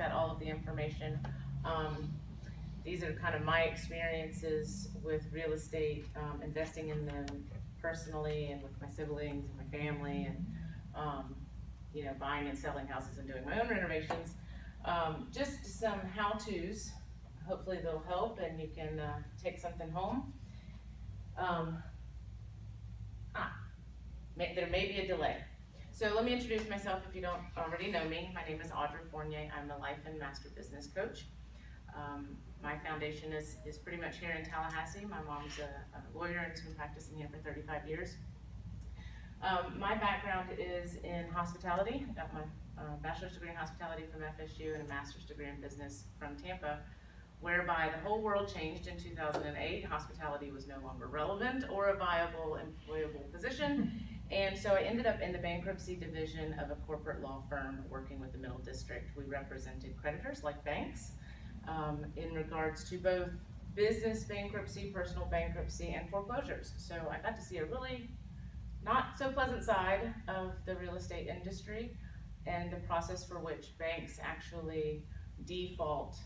got all of the information. These are kind of my experiences with real estate, investing in them personally and with my siblings and my family, and you know, buying and selling houses and doing my own renovations. Just some how-tos. Hopefully they'll help and you can take something home. There may be a delay. So let me introduce myself if you don't already know me. My name is Audra Fournier. I'm a life and master business coach. My foundation is pretty much here in Tallahassee. My mom's a lawyer and has been practicing here for 35 years. My background is in hospitality. I got my bachelor's degree in hospitality from FSU and a master's degree in business from Tampa, whereby the whole world changed in 2008. Hospitality was no longer relevant or a viable employable position. And so I ended up in the bankruptcy division of a corporate law firm working with the Middle District. We represented creditors like banks in regards to both business bankruptcy, personal bankruptcy, and foreclosures. So I got to see a really not so pleasant side of the real estate industry and the process for which banks actually default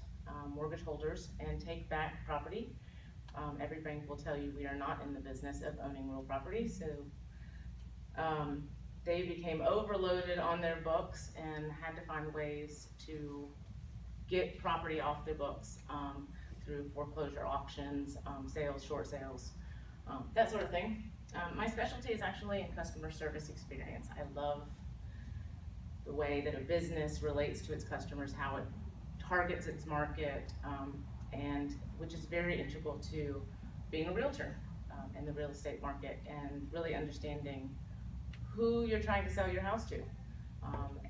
mortgage holders and take back property. Every bank will tell you we are not in the business of owning real property, so they became overloaded on their books and had to find ways to get property off their books through foreclosure auctions, sales, short sales, that sort of thing. My specialty is actually in customer service experience. I love the way that a business relates to its customers, how it targets its market, and which is very integral to being a realtor in the real estate market and really understanding who you're trying to sell your house to,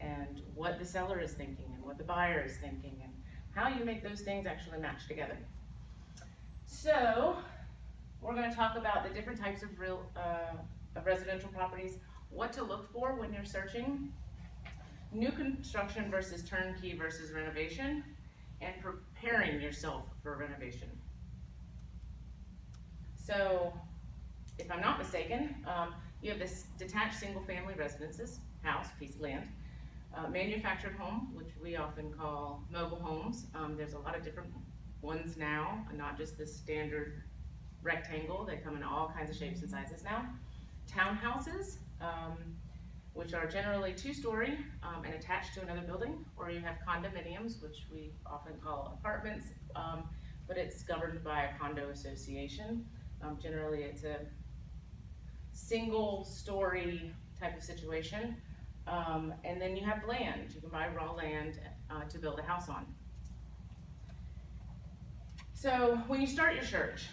and what the seller is thinking and what the buyer is thinking and how you make those things actually match together. So we're going to talk about the different types of residential properties, what to look for when you're searching, new construction versus turnkey versus renovation, and preparing yourself for renovation. So, if I'm not mistaken, you have this detached single-family residences, house, piece of land, manufactured home, which we often call mobile homes. There's a lot of different ones now, not just the standard rectangle. They come in all kinds of shapes and sizes now. Townhouses, which are generally two-story and attached to another building, or you have condominiums, which we often call apartments, but it's governed by a condo association. Generally, it's a single-story type of situation, and then you have land. You can buy raw land to build a house on. So when you start your search,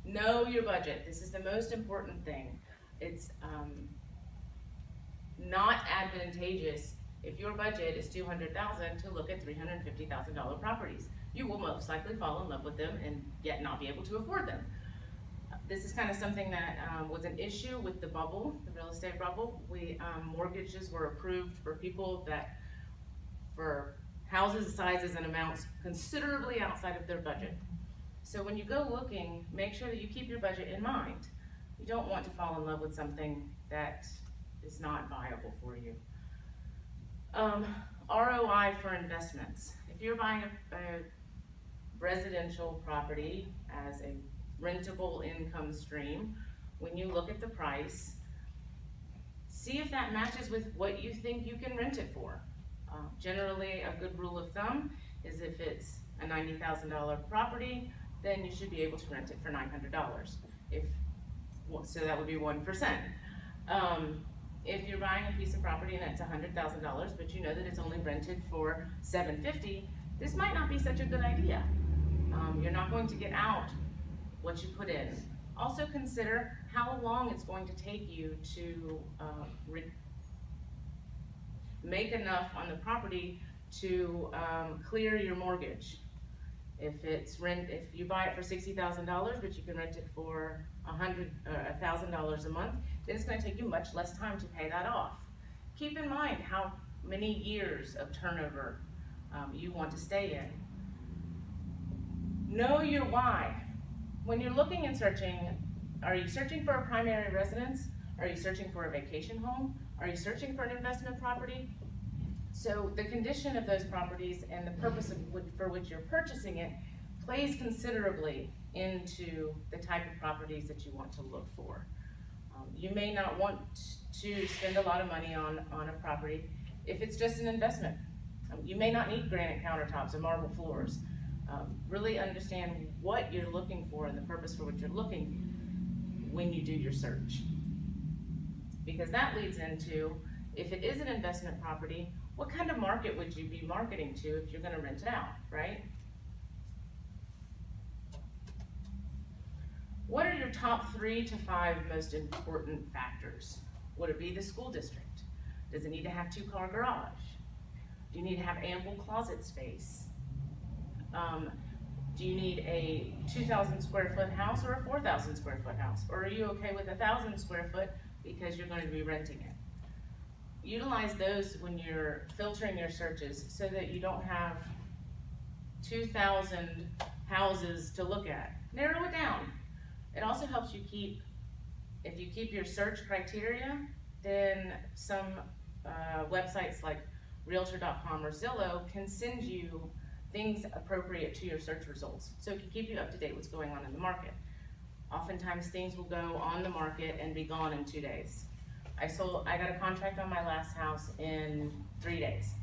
know your budget. This is the most important thing. It's not advantageous if your budget is $200,000 to look at $350,000 properties. You will most likely fall in love with them and yet not be able to afford them. This is kind of something that was an issue with the bubble, the real estate bubble. Mortgages were approved for people that, for houses, sizes, and amounts considerably outside of their budget. So when you go looking, make sure that you keep your budget in mind. You don't want to fall in love with something that is not viable for you. ROI for investments. If you're buying a residential property as a rentable income stream, when you look at the price, see if that matches with what you think you can rent it for. Generally, a good rule of thumb is if it's a $90,000 property, then you should be able to rent it for $900. So that would be 1%. If you're buying a piece of property and it's $100,000, but you know that it's only rented for $750, this might not be such a good idea. You're not going to get out what you put in. Also consider how long it's going to take you to make enough on the property to clear your mortgage. If you buy it for $60,000, but you can rent it for $1,000 a month, then it's going to take you much less time to pay that off. Keep in mind how many years of turnover you want to stay in. Know your why. When you're looking and searching, are you searching for a primary residence? Are you searching for a vacation home? Are you searching for an investment property? So the condition of those properties and the purpose for which you're purchasing it plays considerably into the type of properties that you want to look for. You may not want to spend a lot of money on a property if it's just an investment. You may not need granite countertops and marble floors. Really understand what you're looking for and the purpose for which you're looking when you do your search. Because that leads into, if it is an investment property, what kind of market would you be marketing to if you're gonna rent it out, right? What are your top 3 to 5 most important factors? Would it be the school district? Does it need to have 2-car garage? Do you need to have ample closet space? Do you need a 2,000 square foot house or a 4,000 square foot house? Or are you okay with 1,000 square foot because you're going to be renting it? Utilize those when you're filtering your searches so that you don't have 2,000 houses to look at. Narrow it down. It also helps you if you keep your search criteria, then some websites like Realtor.com or Zillow can send you things appropriate to your search results. So it can keep you up to date what's going on in the market. Oftentimes things will go on the market and be gone in 2 days. I got a contract on my last house in 3 days.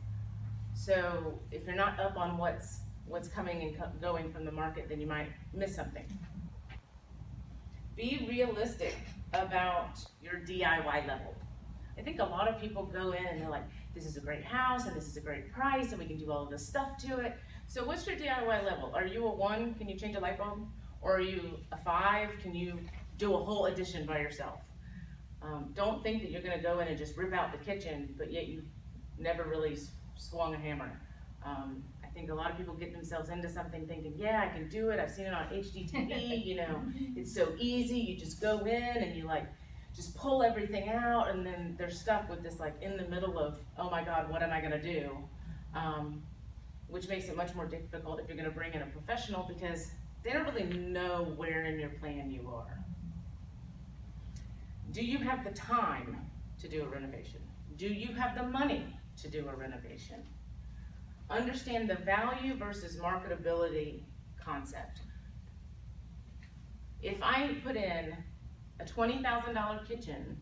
So if you're not up on what's coming and going from the market, then you might miss something. Be realistic about your DIY level. I think a lot of people go in and they're like, this is a great house and this is a great price and we can do all of this stuff to it. So what's your DIY level? Are you a 1, can you change a light bulb? Or are you a 5, can you do a whole addition by yourself? Don't think that you're gonna go in and just rip out the kitchen, but yet you never really swung a hammer. I think a lot of people get themselves into something thinking, yeah, I can do it, I've seen it on HGTV, you know, it's so easy, you just go in and you like, just pull everything out, and then they're stuck with this like in the middle of, oh my God, what am I gonna do? Which makes it much more difficult if you're gonna bring in a professional because they don't really know where in your plan you are. Do you have the time to do a renovation? Do you have the money to do a renovation? Understand the value versus marketability concept. If I put in a $20,000 kitchen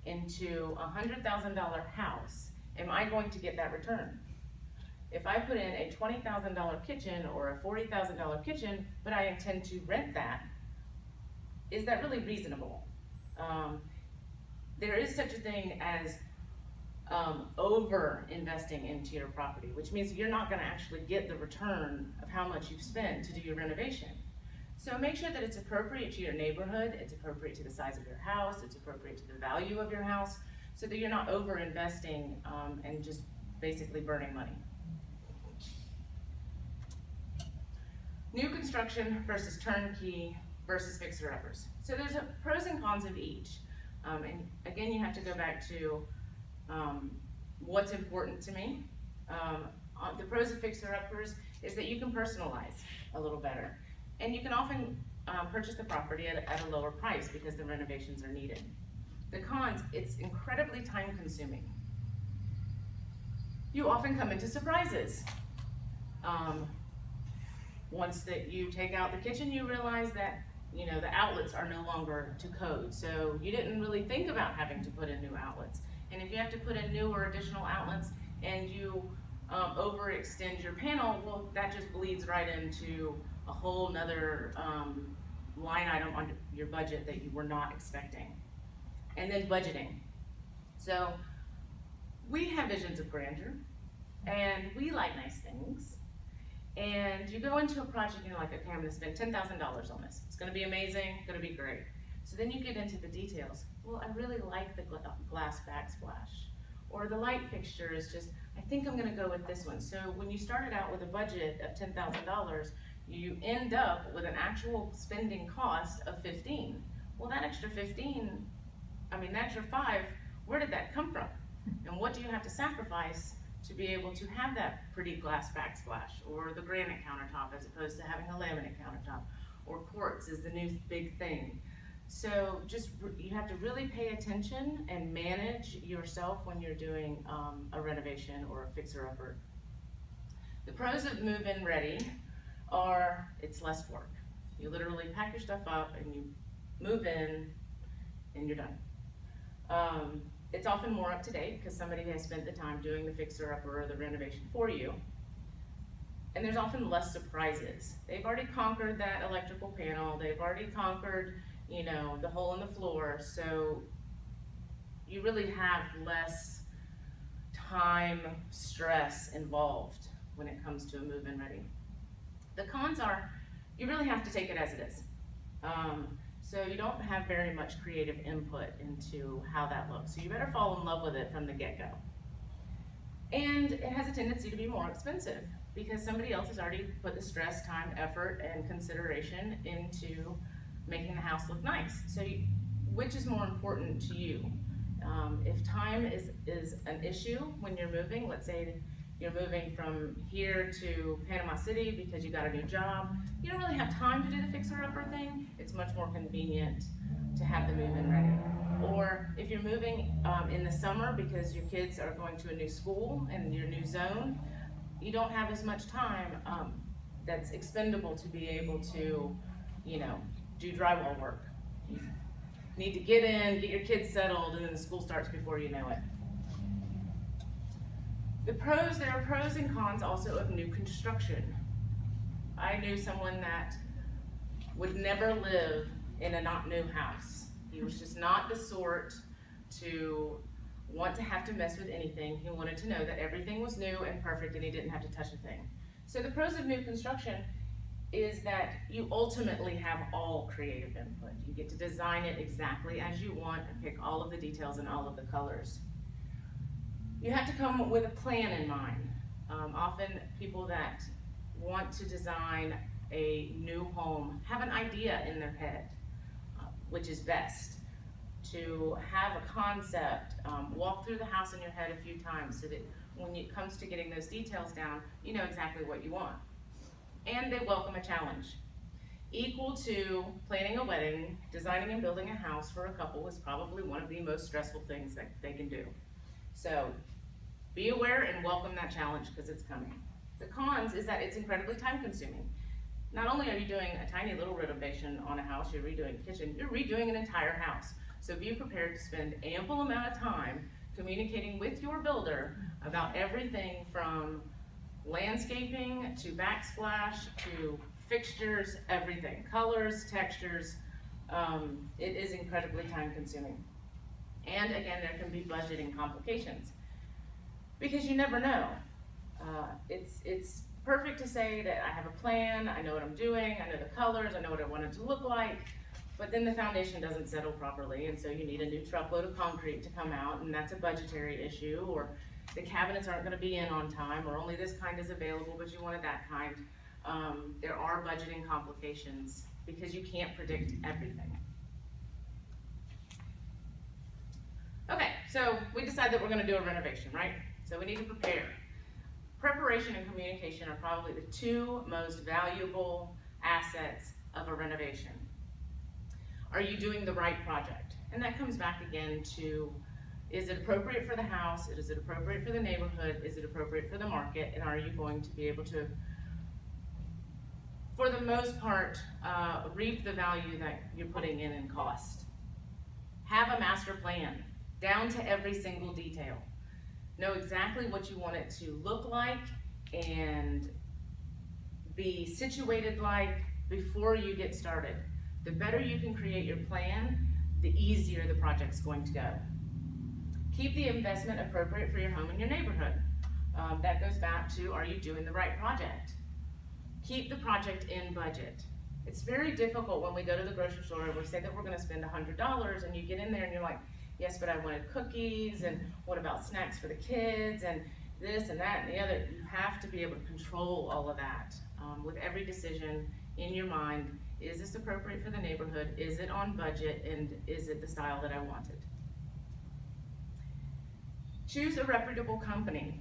into a $100,000 house, am I going to get that return? If I put in a $20,000 kitchen or a $40,000 kitchen, but I intend to rent that, is that really reasonable? There is such a thing as over investing into your property, which means you're not gonna actually get the return of how much you've spent to do your renovation. So make sure that it's appropriate to your neighborhood, it's appropriate to the size of your house, it's appropriate to the value of your house, so that you're not over investing and just basically burning money. New construction versus turnkey versus fixer-uppers. So there's pros and cons of each. And again, you have to go back to what's important to me. The pros of fixer-uppers is that you can personalize a little better. And you can often purchase the property at a lower price because the renovations are needed. The cons, it's incredibly time-consuming. You often come into surprises. Once that you take out the kitchen, you realize that the outlets are no longer to code. So you didn't really think about having to put in new outlets. And if you have to put in new or additional outlets and you overextend your panel, well, that just bleeds right into a whole nother line item on your budget that you were not expecting. And then budgeting. So we have visions of grandeur and we like nice things. And you go into a project and you're like, okay, I'm gonna spend $10,000 on this. It's gonna be amazing, gonna be great. So then you get into the details. Well, I really like the glass backsplash. Or the light fixture is just, I think I'm gonna go with this one. So when you started out with a budget of $10,000, you end up with an actual spending cost of 15. Well, that extra 15, that extra 5, where did that come from? And what do you have to sacrifice to be able to have that pretty glass backsplash, or the granite countertop as opposed to having a laminate countertop, or quartz is the new big thing. So you have to really pay attention and manage yourself when you're doing a renovation or a fixer-upper. The pros of move-in ready are it's less work. You literally pack your stuff up and you move in and you're done. It's often more up to date because somebody has spent the time doing the fixer-upper or the renovation for you. And there's often less surprises. They've already conquered that electrical panel. They've already conquered, you know, the hole in the floor. So you really have less time, stress involved when it comes to a move-in ready. The cons are, you really have to take it as it is. So you don't have very much creative input into how that looks. So you better fall in love with it from the get-go. And it has a tendency to be more expensive because somebody else has already put the stress, time, effort, and consideration into making the house look nice. So which is more important to you? If time is an issue when you're moving, let's say you're moving from here to Panama City because you got a new job, you don't really have time to do the fixer-upper thing, it's much more convenient to have the move-in ready. Or if you're moving in the summer because your kids are going to a new school and your new zone, you don't have as much time that's expendable to be able to, you know, do drywall work. You need to get in, get your kids settled, and then the school starts before you know it. There are pros and cons also of new construction. I knew someone that would never live in a not new house. He was just not the sort to want to have to mess with anything. He wanted to know that everything was new and perfect and he didn't have to touch a thing. So the pros of new construction is that you ultimately have all creative input. You get to design it exactly as you want and pick all of the details and all of the colors. You have to come with a plan in mind. Often people that want to design a new home have an idea in their head, which is best. To have a concept, walk through the house in your head a few times so that when it comes to getting those details down, you know exactly what you want. And they welcome a challenge. Equal to planning a wedding, designing and building a house for a couple is probably one of the most stressful things that they can do. So be aware and welcome that challenge because it's coming. The cons is that it's incredibly time consuming. Not only are you doing a tiny little renovation on a house, you're redoing the kitchen, you're redoing an entire house. So be prepared to spend ample amount of time communicating with your builder about everything from landscaping to backsplash to fixtures, everything, colors, textures. It is incredibly time consuming. And again, there can be budgeting complications because you never know. It's perfect to say that I have a plan, I know what I'm doing, I know the colors, I know what I want it to look like, but then the foundation doesn't settle properly, and so you need a new truckload of concrete to come out, and that's a budgetary issue, or the cabinets aren't going to be in on time, or only this kind is available, but you wanted that kind. There are budgeting complications because you can't predict everything. Okay, so we decide that we're going to do a renovation, right? So we need to prepare. Preparation and communication are probably the two most valuable assets of a renovation. Are you doing the right project? And that comes back again to, is it appropriate for the house? Is it appropriate for the neighborhood? Is it appropriate for the market? And are you going to be able to, for the most part, reap the value that you're putting in cost? Have a master plan, down to every single detail. Know exactly what you want it to look like and be situated like before you get started. The better you can create your plan, the easier the project's going to go. Keep the investment appropriate for your home and your neighborhood. That goes back to, are you doing the right project? Keep the project in budget. It's very difficult when we go to the grocery store and we say that we're gonna spend $100 and you get in there and you're like, yes, but I wanted cookies, and what about snacks for the kids, and this and that and the other. You have to be able to control all of that with every decision in your mind. Is this appropriate for the neighborhood? Is it on budget? And is it the style that I wanted? Choose a reputable company.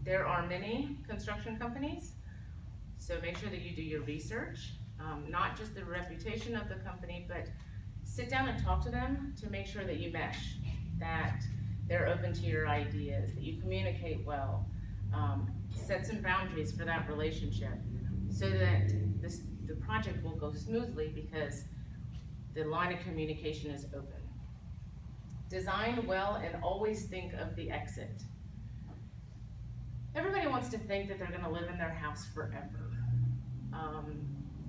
There are many construction companies. So make sure that you do your research, not just the reputation of the company, but sit down and talk to them to make sure that you mesh, that they're open to your ideas, that you communicate well, set some boundaries for that relationship so that the project will go smoothly because the line of communication is open. Design well and always think of the exit. Everybody wants to think that they're gonna live in their house forever.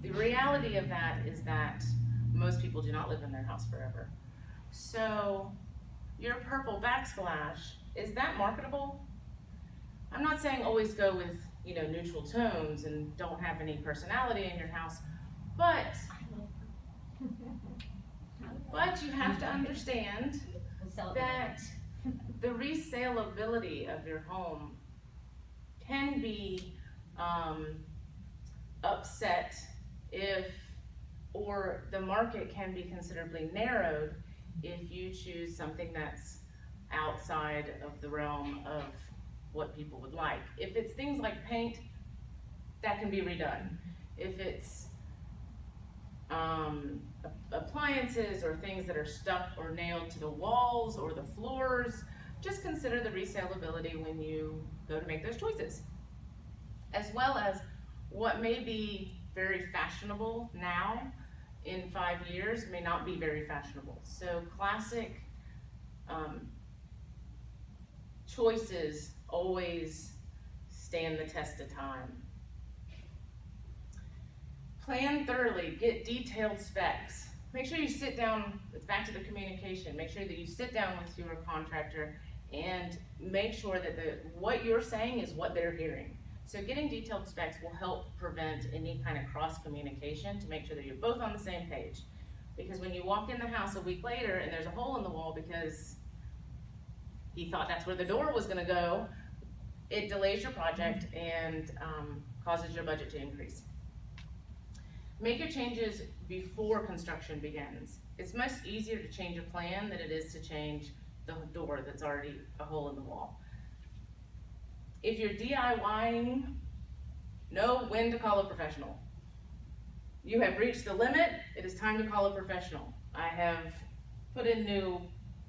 The reality of that is that most people do not live in their house forever. So your purple backsplash, is that marketable? I'm not saying always go with, neutral tones and don't have any personality in your house, but you have to understand that the resaleability of your home can be upset or the market can be considerably narrowed if you choose something that's outside of the realm of what people would like. If it's things like paint, that can be redone. If it's appliances or things that are stuck or nailed to the walls or the floors, just consider the resaleability when you go to make those choices. As well as what may be very fashionable now, in 5 years may not be very fashionable. So classic choices always stand the test of time. Plan thoroughly, get detailed specs. Make sure you sit down, it's back to the communication, make sure that you sit down with your contractor and make sure that what you're saying is what they're hearing. So getting detailed specs will help prevent any kind of cross communication to make sure that you're both on the same page. Because when you walk in the house a week later and there's a hole in the wall because he thought that's where the door was gonna go, it delays your project and causes your budget to increase. Make your changes before construction begins. It's much easier to change a plan than it is to change the door that's already a hole in the wall. If you're DIYing, know when to call a professional. You have reached the limit, it is time to call a professional. I have put in new,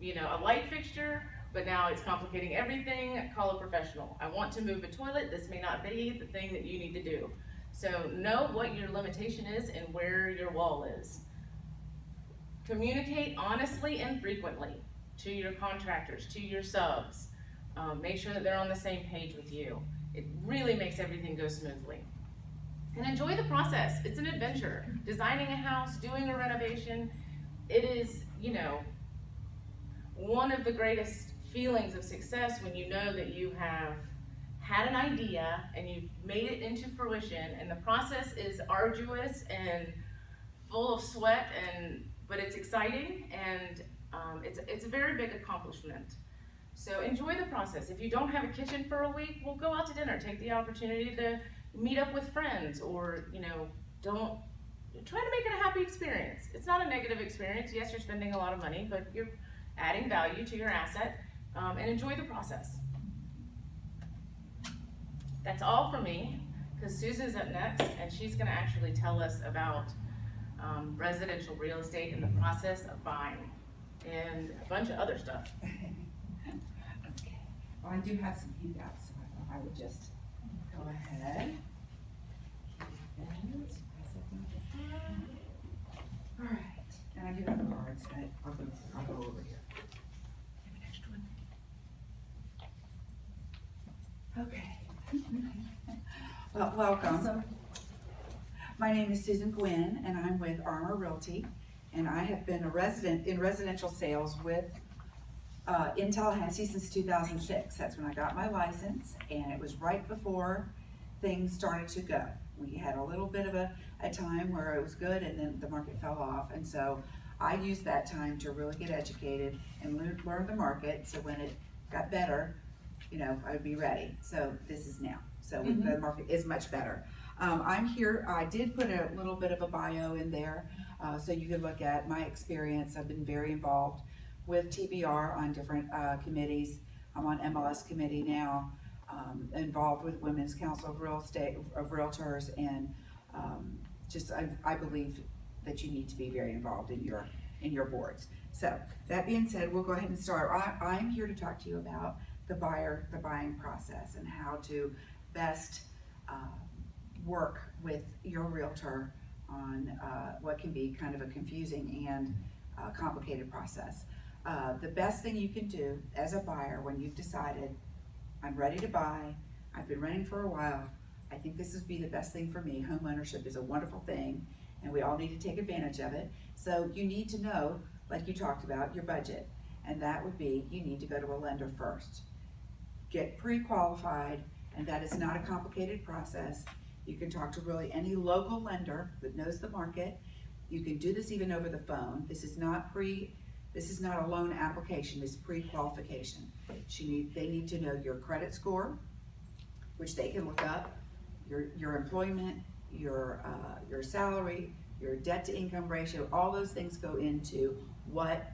a light fixture, but now it's complicating everything, call a professional. I want to move a toilet, this may not be the thing that you need to do. So know what your limitation is and where your wall is. Communicate honestly and frequently to your contractors, to your subs. Make sure that they're on the same page with you. It really makes everything go smoothly. And enjoy the process. It's an adventure. Designing a house, doing a renovation, it is, one of the greatest feelings of success when you know that you have had an idea and you've made it into fruition, and the process is arduous and full of sweat, but it's exciting and it's a very big accomplishment. So enjoy the process. If you don't have a kitchen for a week, well, go out to dinner. Take the opportunity to meet up with friends, or don't try to make it a happy experience. It's not a negative experience. Yes, you're spending a lot of money, but you're adding value to your asset, and enjoy the process. That's all for me, because Susan's up next, and she's going to actually tell us about residential real estate and the process of buying, and a bunch of other stuff. Okay. Well, I do have some handouts, so I thought I would just go ahead. All right, and I do have cards, but I'll go over here. Give me an extra one. Okay. Well, welcome. Awesome. My name is Susan Gwynn, and I'm with Armor Realty, and I have been a resident in residential sales with in Tallahassee since 2006. That's when I got my license, and it was right before things started to go. We had a little bit of a time where it was good, and then the market fell off, and so I used that time to really get educated and learn the market, so when it got better, I would be ready. So this is now. So the market is much better. I'm here, I did put a little bit of a bio in there, so you can look at my experience. I've been very involved with TBR on different committees. I'm on MLS committee now. involved with Women's Council of Real Estate, of Realtors, and I believe that you need to be very involved in your boards. So that being said, we'll go ahead and start. I'm here to talk to you about the buying process and how to best work with your realtor on what can be kind of a confusing and complicated process. The best thing you can do as a buyer when you've decided, I'm ready to buy, I've been renting for a while, I think this would be the best thing for me. Home ownership is a wonderful thing and we all need to take advantage of it. So you need to know, like you talked about, your budget. And that would be, you need to go to a lender first. Get pre-qualified, and that is not a complicated process. You can talk to really any local lender that knows the market. You can do this even over the phone. This is not a loan application, it's pre-qualification. They need to know your credit score, which they can look up, your employment, your salary, your debt to income ratio, all those things go into what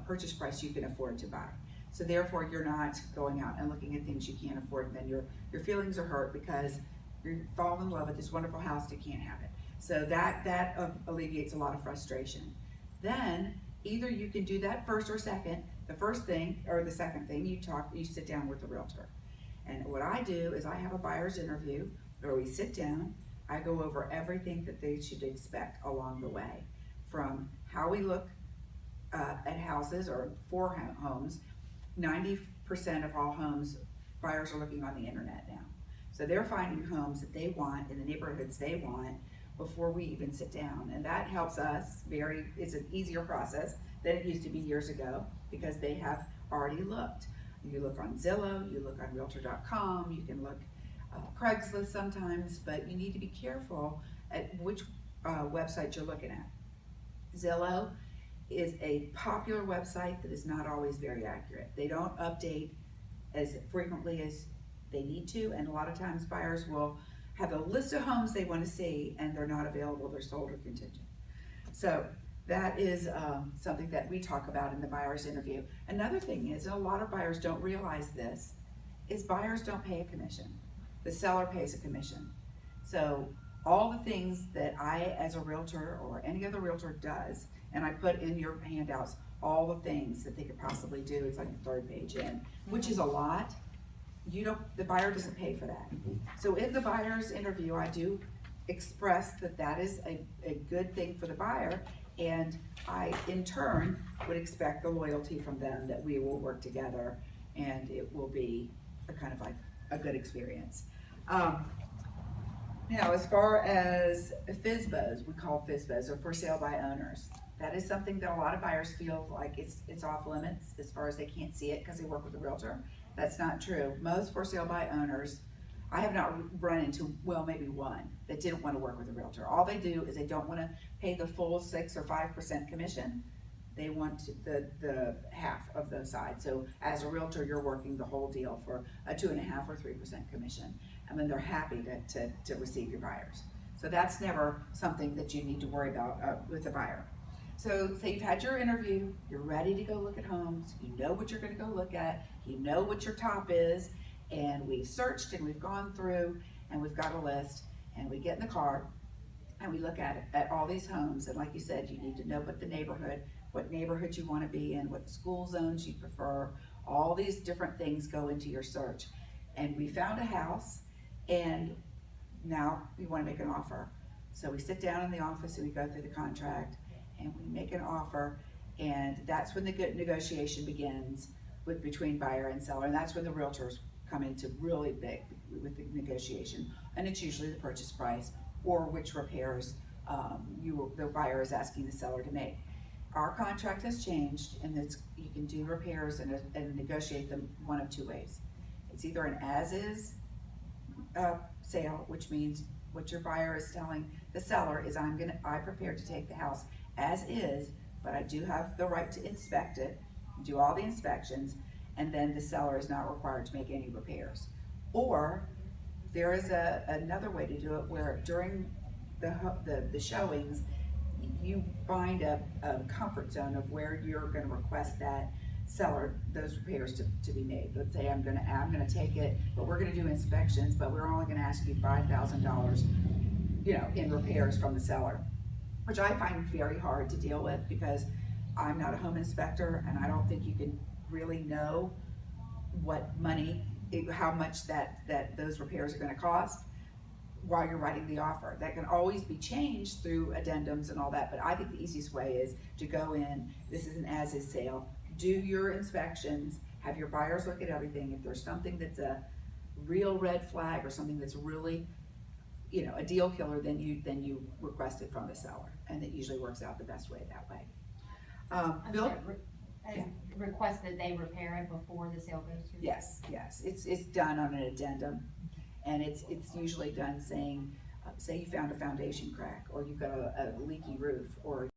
purchase price you can afford to buy. So therefore, you're not going out and looking at things you can't afford, and then your feelings are hurt because you're falling in love with this wonderful house, you can't have it. So that alleviates a lot of frustration. Then either you can do that first or second. The first thing or the second thing, you sit down with the realtor. And what I do is I have a buyer's interview where we sit down. I go over everything that they should expect along the way, from how we look at houses or for homes. 90% of all homes, buyers are looking on the internet now. So they're finding homes that they want in the neighborhoods they want before we even sit down. And that helps us it's an easier process than it used to be years ago because they have already looked. You look on Zillow, you look on Realtor.com, you can look Craigslist sometimes, but you need to be careful at which website you're looking at. Zillow is a popular website that is not always very accurate. They don't update as frequently as they need to, and a lot of times buyers will have a list of homes they want to see and they're not available, they're sold or contingent. So that is something that we talk about in the buyer's interview. Another thing is, and a lot of buyers don't realize this, is buyers don't pay a commission. The seller pays a commission. So all the things that I, as a realtor or any other realtor does, and I put in your handouts all the things that they could possibly do, it's like the third page in, which is a lot. The buyer doesn't pay for that. So in the buyer's interview, I do express that is a good thing for the buyer, and I, in turn, would expect the loyalty from them that we will work together and it will be a kind of like a good experience. Now, as far as FSBOs, we call FSBOs, or for sale by owners. That is something that a lot of buyers feel like it's off limits as far as they can't see it because they work with a realtor. That's not true. Most for sale by owners, I have not run into, well, maybe one that didn't want to work with a realtor. All they do is they don't want to pay the full 6 or 5% commission. They want the half of the side. So as a realtor, you're working the whole deal for a 2.5 or 3% commission. And then they're happy to receive your buyers. So that's never something that you need to worry about with a buyer. So say you've had your interview, you're ready to go look at homes, you know what you're gonna go look at, you know what your top is, and we've searched and we've gone through and we've got a list, and we get in the car and we look at all these homes. And like you said, you need to know what neighborhood you wanna be in, what school zones you prefer, all these different things go into your search. And we found a house, and now we wanna make an offer. So we sit down in the office and we go through the contract, and we make an offer, and that's when the good negotiation begins between buyer and seller, and that's when the realtors come into really big with the negotiation, and it's usually the purchase price or which repairs the buyer is asking the seller to make. Our contract has changed, and you can do repairs and negotiate them one of two ways. It's either an as-is sale, which means what your buyer is telling the seller is, I'm prepared to take the house as is, but I do have the right to inspect it, do all the inspections, and then the seller is not required to make any repairs. Or there is another way to do it where during the showings, you find a comfort zone of where you're going to request that seller those repairs to be made. Let's say I'm gonna take it, but we're gonna do inspections, but we're only gonna ask you $5,000, you know, in repairs from the seller, which I find very hard to deal with because I'm not a home inspector and I don't think you can really know what money, how much that those repairs are gonna cost while you're writing the offer. That can always be changed through addendums and all that, but I think the easiest way is to go in, this is an as-is sale, do your inspections, have your buyers look at everything. If there's something that's a real red flag or something that's really, you know, a deal killer, then you request it from the seller, and it usually works out the best way that way. I'm Bill? sorry, Yeah. request that they repair it before the sale goes through? Yes, it's done on an addendum, and it's usually done saying, say you found a foundation crack, or you've got a leaky roof, or